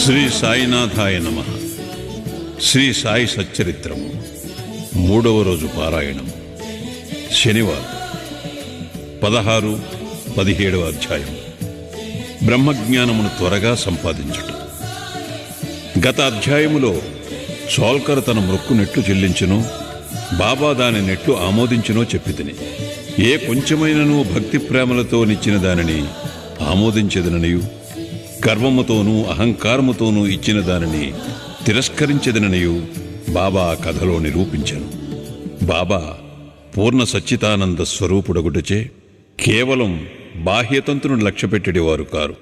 శ్రీ సాయినాథాయ నమః. శ్రీ సాయి సచ్చరిత్రము 3వ రోజు పారాయణం. శనివారం 16, 17వ అధ్యాయం. బ్రహ్మజ్ఞానమును త్వరగా సంపాదించుట. గత అధ్యాయములో సోల్కర్ తన మొక్కు నెట్లు చెల్లించునో, బాబా దాని నెట్లు ఆమోదించునో చెప్పితిని. ఏ కొంచెమైనను భక్తి ప్రేమలతో నిచ్చిన దానిని ఆమోదించెదననియు, గర్వముతోనూ అహంకారముతోనూ ఇచ్చిన దానిని తిరస్కరించెదననియు బాబా కథలో నిరూపించెను. బాబా పూర్ణ సచ్చితానంద స్వరూపుడగుటచే కేవలం బాహ్యతంతును లక్ష్యపెట్టేవారు కారు.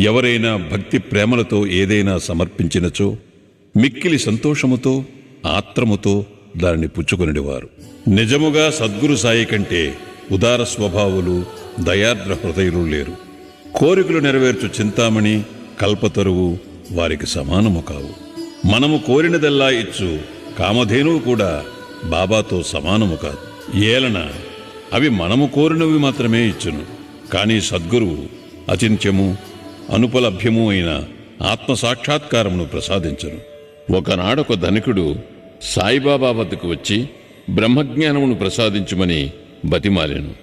ఎవరైనా భక్తి ప్రేమలతో ఏదైనా సమర్పించినచో మిక్కిలి సంతోషముతో ఆత్రముతో దానిని పుచ్చుకొనివారు. నిజముగా సద్గురు సాయి కంటే ఉదార స్వభావులు, దయార్ద్ర హృదయులు లేరు. కోరికలు నెరవేర్చు చింతామణి, కల్పతరువు వారికి సమానము కావు. మనము కోరినదల్లా ఇచ్చు కామధేనువు కూడా బాబాతో సమానము కాదు. ఏలన అవి మనము కోరినవి మాత్రమే ఇచ్చును. కానీ సద్గురువు అచింత్యము, అనుపలభ్యము అయిన ఆత్మసాక్షాత్కారమును ప్రసాదించును. ఒకనాడొక ధనికుడు సాయిబాబా వద్దకు వచ్చి బ్రహ్మజ్ఞానమును ప్రసాదించుమని బతిమాలెను.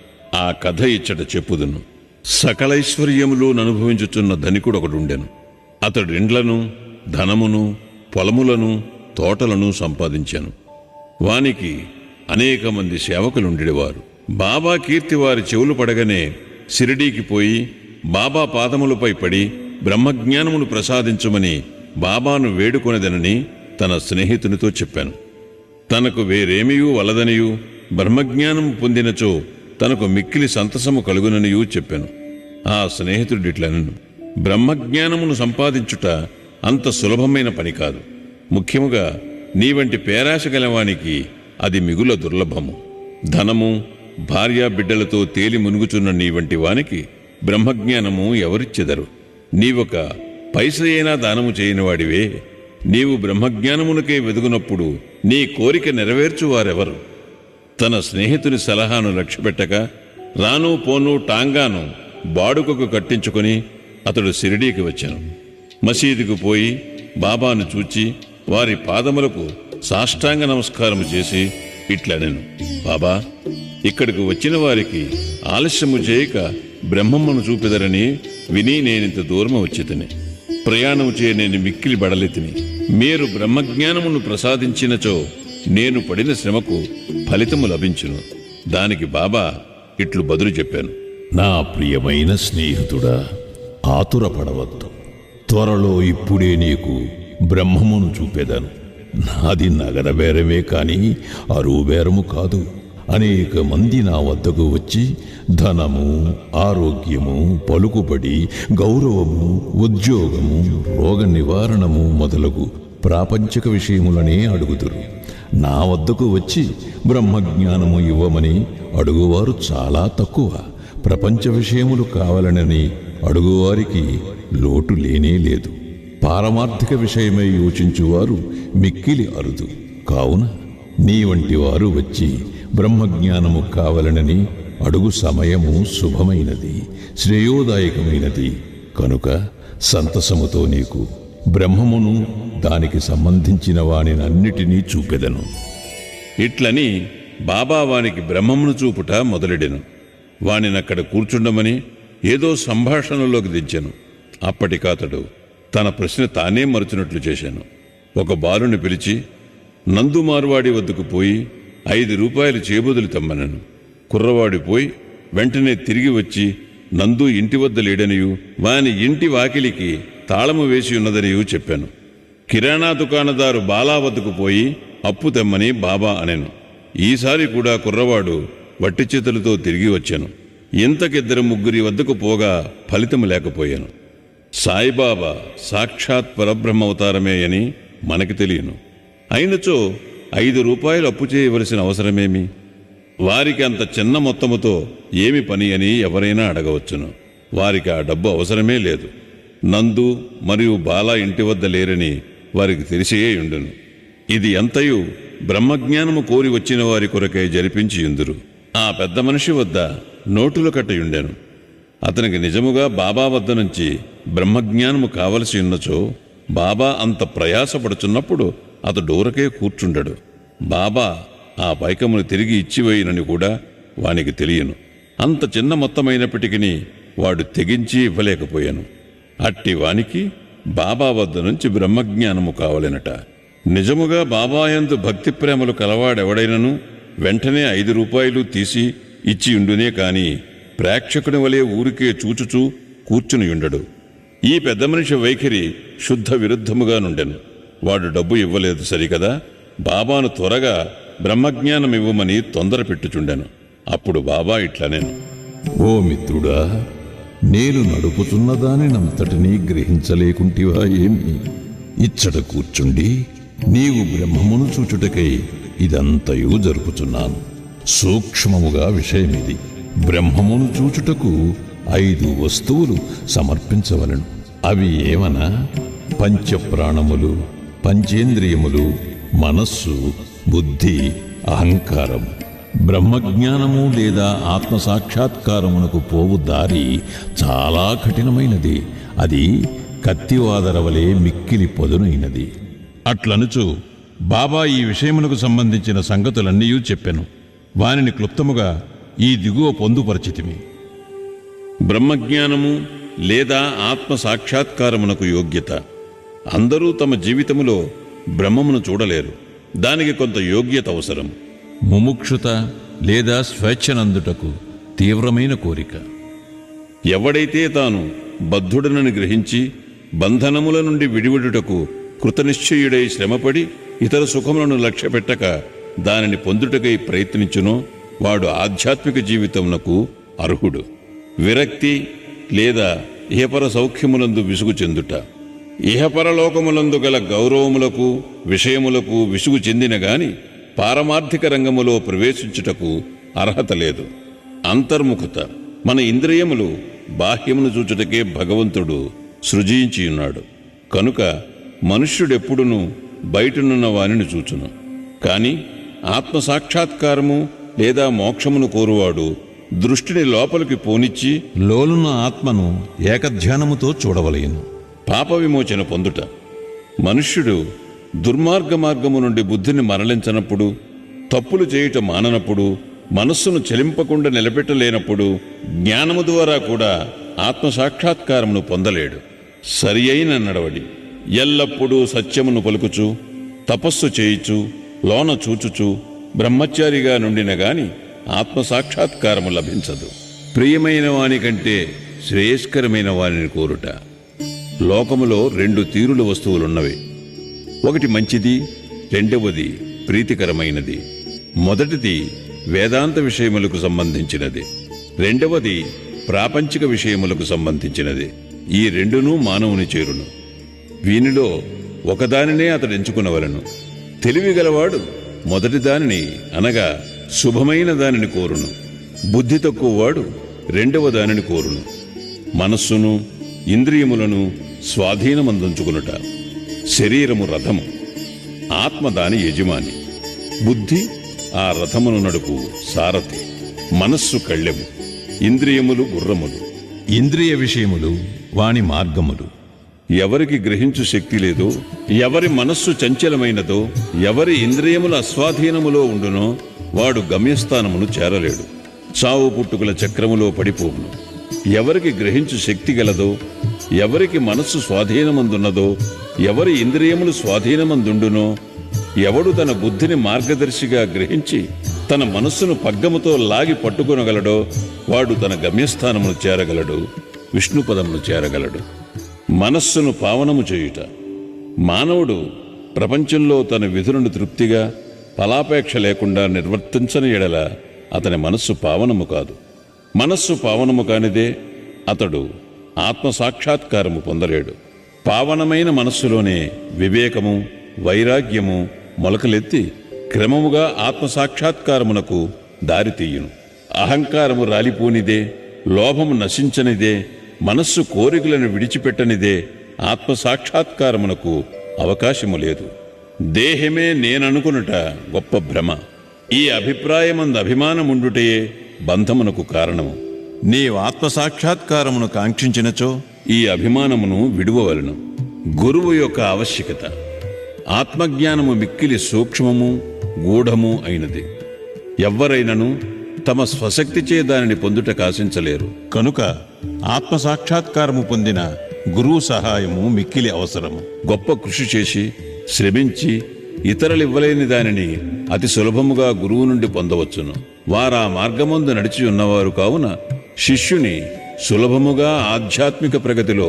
ఆ కథ ఇచ్చట చెప్పుదును. సకలైశ్వర్యములు అనుభవించుచున్న ధనికుడొకడుండెను. అతడు ఇండ్లను, ధనమును, పొలములను, తోటలను సంపాదించాను. వానికి అనేక మంది సేవకులుండేవారు. బాబా కీర్తి వారి చెవులు పడగానే షిరిడీకి పోయి బాబా పాదములపై పడి బ్రహ్మజ్ఞానమును ప్రసాదించుమని బాబాను వేడుకొనదనని తన స్నేహితునితో చెప్పాను. తనకు వేరేమియూ వలదనియూ, బ్రహ్మజ్ఞానము పొందినచో తనకు మిక్కిలి సంతసము కలుగుననియూ చెప్పాను. ఆ స్నేహితుడిట్లనను, బ్రహ్మజ్ఞానమును సంపాదించుట అంత సులభమైన పని కాదు. ముఖ్యముగా నీ వంటి పేరాశ గలవానికి అది మిగుల దుర్లభము. ధనము, భార్యా బిడ్డలతో తేలి మునుగుచున్న నీ వంటి వానికి బ్రహ్మజ్ఞానము ఎవరిచ్చెదరు? నీవొక పైస అయినా దానము చేయనివాడివే. నీవు బ్రహ్మజ్ఞానమునకే వెదుగునప్పుడు నీ కోరిక నెరవేర్చువారెవరు? తన స్నేహితుని సలహాను లక్ష్యపెట్టక రాను పోను టాంగాను బాడుకకు కట్టించుకొని అతడు షిరిడీకి వచ్చాను. మసీదుకు పోయి బాబాను చూచి వారి పాదములకు సాష్టాంగ నమస్కారము చేసి ఇట్లనెను, బాబా, ఇక్కడికి వచ్చిన వారికి ఆలస్యము చేయక బ్రహ్మమ్మను చూపెదరని విని నేనింత దూరము వచ్చితిని. ప్రయాణము చేయ నేను మిక్కిలి బడలితిని. మీరు బ్రహ్మజ్ఞానమును ప్రసాదించినచో నేను పడిన శ్రమకు ఫలితము లభించును. దానికి బాబా ఇట్లు బదులు చెప్పాను, నా ప్రియమైన స్నేహితుడా, ఆతురపడవద్దు. త్వరలో ఇప్పుడే నీకు బ్రహ్మమును చూపెదను. నాది నగర బేరమే కాని అరువు బేరము కాదు. అనేక మంది నా వద్దకు వచ్చి ధనము, ఆరోగ్యము, పలుకుబడి, గౌరవము, ఉద్యోగము, రోగ నివారణము మొదలగు ప్రాపంచిక విషయములనే అడుగుదురు. నా వద్దకు వచ్చి బ్రహ్మజ్ఞానము ఇవ్వమని అడుగువారు చాలా తక్కువ. ప్రపంచ విషయములు కావాలనని అడుగువారికి లోటు లేనే లేదు. పారమార్థిక విషయమై యోచించువారు మిక్కిలి అరుదు. కావున నీ వంటి వారు వచ్చి బ్రహ్మజ్ఞానము కావాలనని అడుగు సమయము శుభమైనది, శ్రేయోదాయకమైనది. కనుక సంతసముతో నీకు బ్రహ్మమును, దానికి సంబంధించిన వానినన్నిటినీ చూపెదను. ఇట్లని బాబా వానికి బ్రహ్మమును చూపుట మొదలెడెను. వానినక్కడ కూర్చుండమని ఏదో సంభాషణలోకి దించెను. అప్పటికాతడు తన ప్రశ్న తానే మరుచున్నట్లు చేశాను. ఒక బాలుని పిలిచి నందు మార్వాడి వద్దకు పోయి 5 రూపాయలు చేబదులు తెమ్మనను. కుర్రవాడి పోయి వెంటనే తిరిగి వచ్చి నందు ఇంటి వద్ద లేడనియు, వాని ఇంటి వాకిలికి తాళము వేసి ఉన్నదనియూ చెప్పాను. కిరాణా దుకాణదారు బాలా వద్దకు పోయి అప్పు తెమ్మని బాబా అనెను. ఈసారి కూడా కుర్రవాడు వట్టి చేతులతో తిరిగి వచ్చాను. ఇంతకిద్దరు ముగ్గురి వద్దకు పోగా ఫలితము లేకపోయాను. సాయిబాబా సాక్షాత్ పరబ్రహ్మవతారమే అని మనకి తెలియను. అయినచో 5 రూపాయలు అప్పు చేయవలసిన అవసరమేమి? వారికి అంత చిన్న మొత్తముతో ఏమి పని అని ఎవరైనా అడగవచ్చును. వారికి ఆ డబ్బు అవసరమే లేదు. నందు మరియు బాలా ఇంటి వద్ద లేరని వారికి తెలిసే ఉండును. ఇది ఎంతయు బ్రహ్మజ్ఞానము కోరి వచ్చిన వారి కొరకై జరిపించి యుందురు. ఆ పెద్ద మనిషి వద్ద నోటులు కట్టయుండెను. అతనికి నిజముగా బాబా వద్ద నుంచి బ్రహ్మజ్ఞానము కావలసి ఉన్నచో బాబా అంత ప్రయాసపడుచున్నప్పుడు అతడు ఊరకే కూర్చుండడు. బాబా ఆ పైకమును తిరిగి ఇచ్చివేయనని కూడా వానికి తెలియను. అంత చిన్న మొత్తమైనప్పటికీ వాడు తెగించి ఇవ్వలేకపోయాను. అట్టి వానికి బాబా వద్ద నుంచి బ్రహ్మజ్ఞానము కావలెనట. నిజముగా బాబాయందు భక్తి ప్రేమలు కలవాడెవడైనను వెంటనే 5 రూపాయలు తీసి ఇచ్చియుండునే కాని ప్రేక్షకుని వలె ఊరికే చూచుచూ కూర్చునియుండడు. ఈ పెద్ద మనిషి వైఖరి శుద్ధ విరుద్ధముగా నుండెను. వాడు డబ్బు ఇవ్వలేదు సరికదా, బాబాను త్వరగా బ్రహ్మజ్ఞానం ఇవ్వమని తొందర పెట్టుచుండెను. అప్పుడు బాబా ఇట్లనేను: ఓ మిత్రుడా, నేను నడుపుతున్న దానినంతటినీ గ్రహించలేకుంటివా ఏమి? ఇచ్చట కూర్చుండి నీవు బ్రహ్మమును చూచుటకై ఇదంతయు జరుపుచున్నాను. సూక్ష్మముగా విషయమిది. బ్రహ్మమును చూచుటకు 5 వస్తువులు సమర్పించవలను. అవి ఏమనా? పంచప్రాణములు, పంచేంద్రియములు, మనస్సు, బుద్ధి, అహంకారము. బ్రహ్మజ్ఞానము లేదా ఆత్మసాక్షాత్కారమునకు పోవు దారి చాలా కఠినమైనది. అది కత్తివాదరవలే మిక్కిలి పొదునైనది. అట్లనుచు బాబా ఈ విషయమునకు సంబంధించిన సంగతులన్నీ చెప్పెను. వానిని క్లుప్తముగా ఈ దిగువ పొందుపరచితిమి. బ్రహ్మజ్ఞానము లేదా ఆత్మ సాక్షాత్కారమునకు యోగ్యత. అందరూ తమ జీవితములో బ్రహ్మమును చూడలేరు. దానికి కొంత యోగ్యత అవసరం. ముముక్షుత లేదా స్వేచ్ఛనందుటకు తీవ్రమైన కోరిక. ఎవడైతే తాను బద్ధుడనని గ్రహించి బంధనముల నుండి విడివిడుటకు కృతనిశ్చయుడై శ్రమపడి ఇతర సుఖములను లక్ష్యపెట్టక దానిని పొందుటకై ప్రయత్నించునో వాడు ఆధ్యాత్మిక జీవితమునకు అర్హుడు. విరక్తి లేదా ఇహపర సౌఖ్యములందు విసుగు చెందుట, ఇహపరలోకములందు గల గౌరవములకు విషయములకు విసుగు చెందిన గాని పారమార్థిక రంగములో ప్రవేశించుటకు అర్హత లేదు. అంతర్ముఖత. మన ఇంద్రియములు బాహ్యమును చూచుటకే భగవంతుడు సృజించియున్నాడు. కనుక మనుష్యుడెప్పుడునూ బయటనున్న వానిని చూచును. కాని ఆత్మసాక్షాత్కారము లేదా మోక్షమును కోరువాడు దృష్టిని లోపలికి పోనిచ్చి లోలున్న ఆత్మను ఏకధ్యానముతో చూడవలయను. పాప విమోచన పొందుట. మనుష్యుడు దుర్మార్గ మార్గము నుండి బుద్ధిని మరలించనప్పుడు, తప్పులు చేయుట మాననప్పుడు, మనస్సును చెలింపకుండా నిలబెట్టలేనప్పుడు జ్ఞానము ద్వారా కూడా ఆత్మసాక్షాత్కారమును పొందలేడు. సరి అయిన నడవడి. ఎల్లప్పుడూ సత్యమును పలుకుచు, తపస్సు చేయుచు, లోన చూచుచు బ్రహ్మచారిగా నుండిన గాని ఆత్మసాక్షాత్కారము లభించదు. ప్రియమైన వాని కంటే శ్రేయస్కరమైన వానిని కోరుట. లోకములో 2 తీరుల వస్తువులున్నవి. ఒకటి మంచిది, రెండవది ప్రీతికరమైనది. మొదటిది వేదాంత విషయములకు సంబంధించినది, రెండవది ప్రాపంచిక విషయములకు సంబంధించినది. ఈ రెండునూ మానవుని చేరును. వీనిలో ఒకదానినే అతడు ఎంచుకునవలను. తెలివిగలవాడు మొదటి దానిని అనగా శుభమైన దానిని కోరును. బుద్ధి తక్కువవాడు రెండవ దానిని కోరును. మనస్సును ఇంద్రియములను స్వాధీనమందుంచుకునుట. శరీరము రథము, ఆత్మ దాని యజమాని. బుద్ధి ఆ రథమును నడుపు సారథి. మనస్సు కళ్ళెము, ఇంద్రియములు గుర్రములు. ఇంద్రియ విషయములు వాని మార్గములు. ఎవరికి గ్రహించు శక్తి లేదో, ఎవరి మనస్సు చంచలమైనదో, ఎవరి ఇంద్రియముల అస్వాధీనములో ఉండునో వాడు గమ్యస్థానమును చేరలేడు. చావు పుట్టుకుల చక్రములో పడిపోవును. ఎవరికి గ్రహించు శక్తి గలదో, ఎవరికి మనస్సు స్వాధీనమందున్నదో, ఎవరి ఇంద్రియములు స్వాధీనమందుండునో, ఎవడు తన బుద్ధిని మార్గదర్శిగా గ్రహించి తన మనస్సును పగ్గముతో లాగి పట్టుకొనగలడో వాడు తన గమ్యస్థానమును చేరగలడు, విష్ణుపదమును చేరగలడు. మనస్సును పావనము చేయుట. మానవుడు ప్రపంచంలో తన విధులను తృప్తిగా ఫలాపేక్ష లేకుండా నిర్వర్తించని ఎడల అతని మనస్సు పావనము కాదు. మనస్సు పావనము కానిదే అతడు ఆత్మసాక్షాత్కారము పొందలేడు. పావనమైన మనస్సులోనే వివేకము, వైరాగ్యము మొలకలెత్తి క్రమముగా ఆత్మసాక్షాత్కారమునకు దారితీయును. అహంకారము రాలిపోనిదే, లోభము నశించనిదే, మనస్సు కోరికలను విడిచిపెట్టనిదే ఆత్మసాక్షాత్కారమునకు అవకాశము లేదు. దేహమే నేననుకునుట గొప్ప భ్రమ. ఈ అభిప్రాయమందు అభిమానముండుటయే బంధమునకు కారణము. నీవు ఆత్మసాక్షాత్కారమును కాంక్షించినచో ఈ అభిమానమును విడువవలను. గురువు యొక్క ఆవశ్యకత. ఆత్మజ్ఞానము మిక్కిలి సూక్ష్మము గూఢము అయినది. ఎవ్వరైనను తమ స్వశక్తిచే దానిని పొందుటకు ఆశించలేరు. కనుక ఆత్మసాక్షాత్కారము పొందిన గురువు సహాయము మిక్కిలి అవసరము. గొప్ప కృషి చేసి శ్రమించి ఇతరులివ్వలేని దానిని అతి సులభముగా గురువు నుండి పొందవచ్చును. వారా మార్గమందు నడిచి ఉన్నవారు కావున శిష్యుని సులభముగా ఆధ్యాత్మిక ప్రగతిలో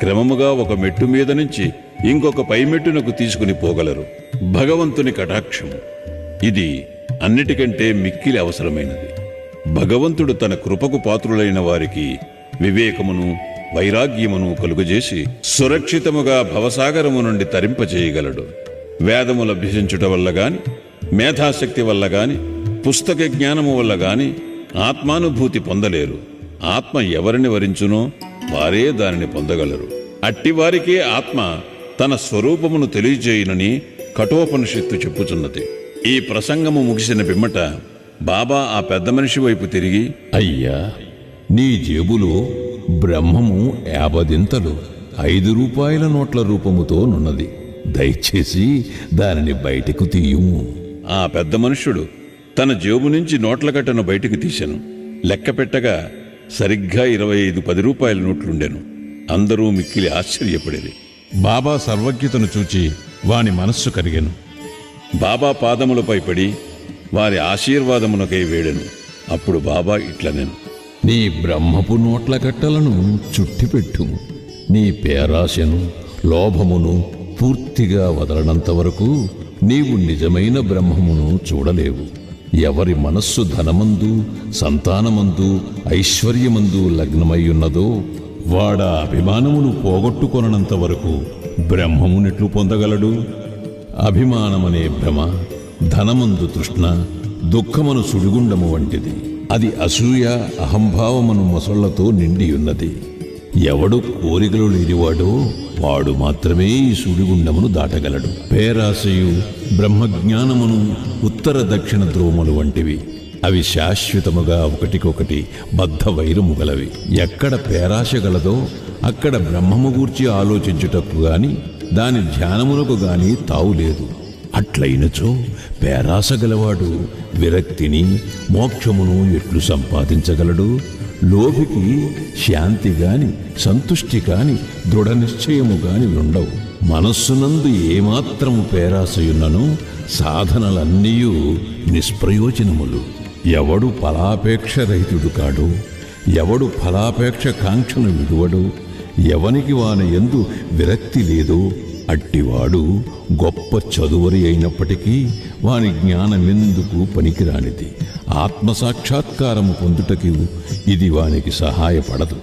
క్రమముగా ఒక మెట్టు మీద నుంచి ఇంకొక పైమెట్టునకు తీసుకుని పోగలరు. భగవంతుని కటాక్షము ఇది అన్నిటికంటే మిక్కిలి అవసరమైనది. భగవంతుడు తన కృపకు పాత్రులైన వారికి వివేకమును వైరాగ్యమును కలుగజేసి సురక్షితముగా భవసాగరము నుండి తరింపచేయగలడు. వేదములు అభ్యసించుట వల్ల గాని, మేధాశక్తి వల్ల గాని, పుస్తక జ్ఞానము వల్ల గాని ఆత్మానుభూతి పొందలేరు. ఆత్మ ఎవరిని వరించునో వారే దానిని పొందగలరు. అట్టివారికే ఆత్మ తన స్వరూపమును తెలియజేయునని కఠోపనిషత్తు చెప్పుచున్నది. ఈ ప్రసంగము ముగిసిన పిమ్మట బాబా ఆ పెద్ద మనిషి వైపు తిరిగి, అయ్యా, నీ జేబులో బ్రహ్మము 50 5 రూపాయల నోట్ల రూపముతో నున్నది. దయచేసి దానిని బయటకు తీయుము. ఆ పెద్ద మనుష్యుడు తన జేబు నుంచి నోట్ల కట్టను బయటికి తీశాను. లెక్క పెట్టగా సరిగ్గా 25 10 రూపాయల నోట్లుండెను. అందరూ మిక్కిలి ఆశ్చర్యపడేది. బాబా సర్వజ్ఞతను చూచి వాని మనస్సు కరిగెను. బాబా పాదములపై పడి వారి ఆశీర్వాదమునకై వేడెను. అప్పుడు బాబా ఇట్లనెను, నీ బ్రహ్మపు నోట్ల కట్టలను చుట్టిపెట్టు. నీ పేరాశను లోభమును పూర్తిగా వదలనంత వరకు నీవు నిజమైన బ్రహ్మమును చూడలేవు. ఎవరి మనస్సు ధనమందు, సంతానమందు, ఐశ్వర్యమందు లగ్నమయ్యున్నదో వాడా అభిమానమును పోగొట్టుకొనంత వరకు బ్రహ్మమునెట్లు పొందగలడు? అభిమానమనే భ్రమ ధనమందు తృష్ణ, దుఃఖమును సుడిగుండము వంటిది. అది అసూయ అహంభావమును మొసళ్లతో నిండియున్నది. ఎవడు కోరికలు లేనివాడో వాడు మాత్రమే ఈ సుడిగుండమును దాటగలడు. పేరాశయు బ్రహ్మజ్ఞానమును ఉత్తర దక్షిణ ధ్రువములు వంటివి. అవి శాశ్వతముగా ఒకటికొకటి బద్ధ వైరము గలవి. ఎక్కడ పేరాశ గలదో అక్కడ బ్రహ్మము గూర్చి ఆలోచించుటకు గాని దాని ధ్యానమునకు గాని తావులేదు. అట్లయినచో పేరాశ గలవాడు విరక్తిని మోక్షమును ఎట్లు సంపాదించగలడు? లోభికి శాంతి గాని సంతుష్టి కాని దృఢ నిశ్చయము గాని ఉండవు. మనస్సునందు ఏమాత్రము పేరాశయున్నను సాధనలన్నీయూ నిష్ప్రయోజనములు. ఎవడు ఫలాపేక్ష రహితుడు కాడు, ఎవడు ఫలాపేక్ష కాంక్షను విడువడు, ఎవనికి వాని యందు విరక్తి లేదో అట్టివాడు గొప్ప చదువరి అయినప్పటికీ వాని జ్ఞానమెందుకు పనికిరానిది. ఆత్మసాక్షాత్కారము పొందుటకు ఇది వానికి సహాయపడదు.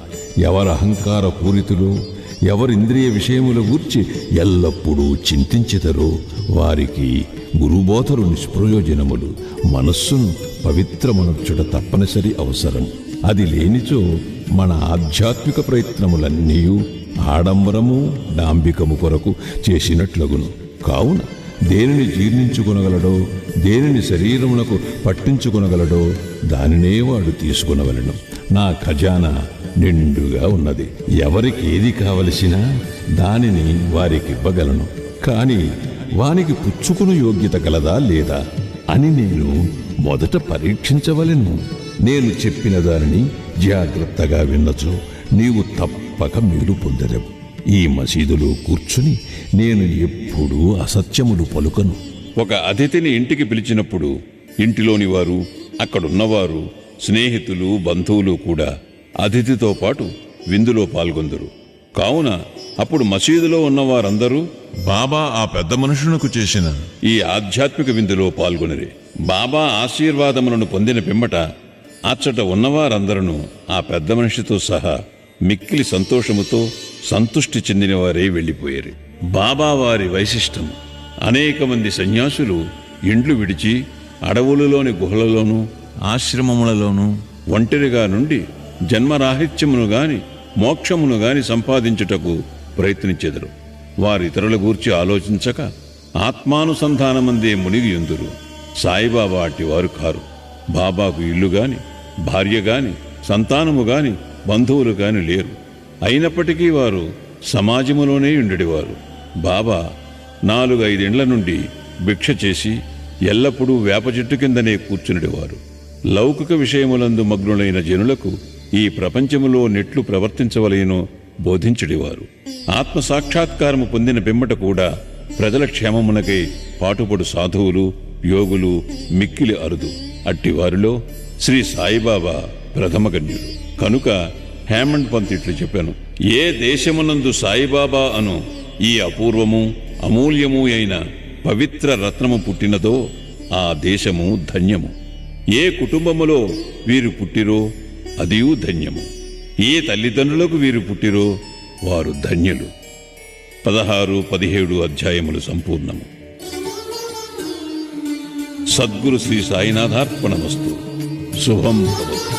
ఎవరు అహంకార పూరితులో, ఎవరింద్రియ విషయముల గూర్చి ఎల్లప్పుడూ చింతించెదరో వారికి గురుబోధలు నిష్ప్రయోజనములు. మనస్సును పవిత్రమనర్చుట తప్పనిసరి అవసరం. అది లేనిచో మన ఆధ్యాత్మిక ప్రయత్నములన్నీ ఆడంబరము డాంబికము కొరకు చేసినట్లగును. కావున దేనిని జీర్ణించుకొనగలడో, దేనిని శరీరమునకు పట్టించుకొనగలడో దానినే వాడు తీసుకొనవలెను. నా ఖజానా నిండుగా ఉన్నది. ఎవరికి ఏది కావలసినా దానిని వారికి ఇవ్వగలను. కాని వానికి పుచ్చుకుని యోగ్యత గలదా లేదా అని నేను మొదట పరీక్షించవలెను. నేను చెప్పిన దానిని జాగ్రత్తగా విన్నచో నీవు తప్పక మేలు పొందెదవు. ఈ మసీదులో కూర్చుని నేను ఎప్పుడూ అసత్యములు పలుకను. ఒక అతిథిని ఇంటికి పిలిచినప్పుడు ఇంటిలోని వారు, అక్కడున్నవారు, స్నేహితులు, బంధువులు కూడా అతిథితో పాటు విందులో పాల్గొందురు. కావున అప్పుడు మసీదులో ఉన్నవారందరూ బాబా ఆ పెద్ద మనుషునకు చేసిన ఈ ఆధ్యాత్మిక విందులో పాల్గొనిరి. బాబా ఆశీర్వాదములను పొందిన పిమ్మట అచ్చట ఉన్నవారందరూ ఆ పెద్ద మనిషితో సహా మిక్కిలి సంతోషముతో సంతుష్టి చెందిన వారే వెళ్ళిపోయారు. బాబా వారి వైశిష్టం. అనేక మంది సన్యాసులు ఇండ్లు విడిచి అడవులలోని గుహలలోనూ ఆశ్రమములలోనూ ఒంటరిగా నుండి జన్మరాహిత్యమును గాని మోక్షమును గాని సంపాదించుటకు ప్రయత్నించెదరు. వారితరుల గూర్చి ఆలోచించక ఆత్మానుసంధానమందే మునిగి యుందురు. సాయిబాబా అట్టివారు కారు. బాబాకు ఇల్లు గాని భార్య గాని సంతానము గాని బంధువులు గాని లేరు. అయినప్పటికీ వారు సమాజములోనే ఉండేవారు. బాబా 4-5 నుండి భిక్ష చేసి ఎల్లప్పుడూ వేప చెట్టు కిందనే కూర్చునిడేవారు. లౌకిక విషయములందు మగ్నులైన జనులకు ఈ ప్రపంచములో నెట్లు ప్రవర్తించవలెనో బోధించుడివారు. ఆత్మ సాక్షాత్కారము పొందిన పిమ్మట కూడా ప్రజల క్షేమమునకై పాటుపడు సాధువులు, యోగులు మిక్కిలి అరుదు. అట్టివారిలో శ్రీ సాయిబాబా ప్రథమగణ్యుడు. కనుక హేమండ్ పంత్ ఇట్లు చెప్పాను: ఏ దేశమునందు సాయిబాబా అను ఈ అపూర్వము అమూల్యము అయిన పవిత్ర రత్నము పుట్టినదో ఆ దేశము ధన్యము. ఏ కుటుంబములో వీరు పుట్టిరో అదియూ ధన్యము. ఏ తల్లిదండ్రులకు వీరు పుట్టిరో వారు ధన్యులు. 16-17 అధ్యాయములు సంపూర్ణము. సద్గురు శ్రీ సాయినాథార్పణమస్తు. శుభం భవతు.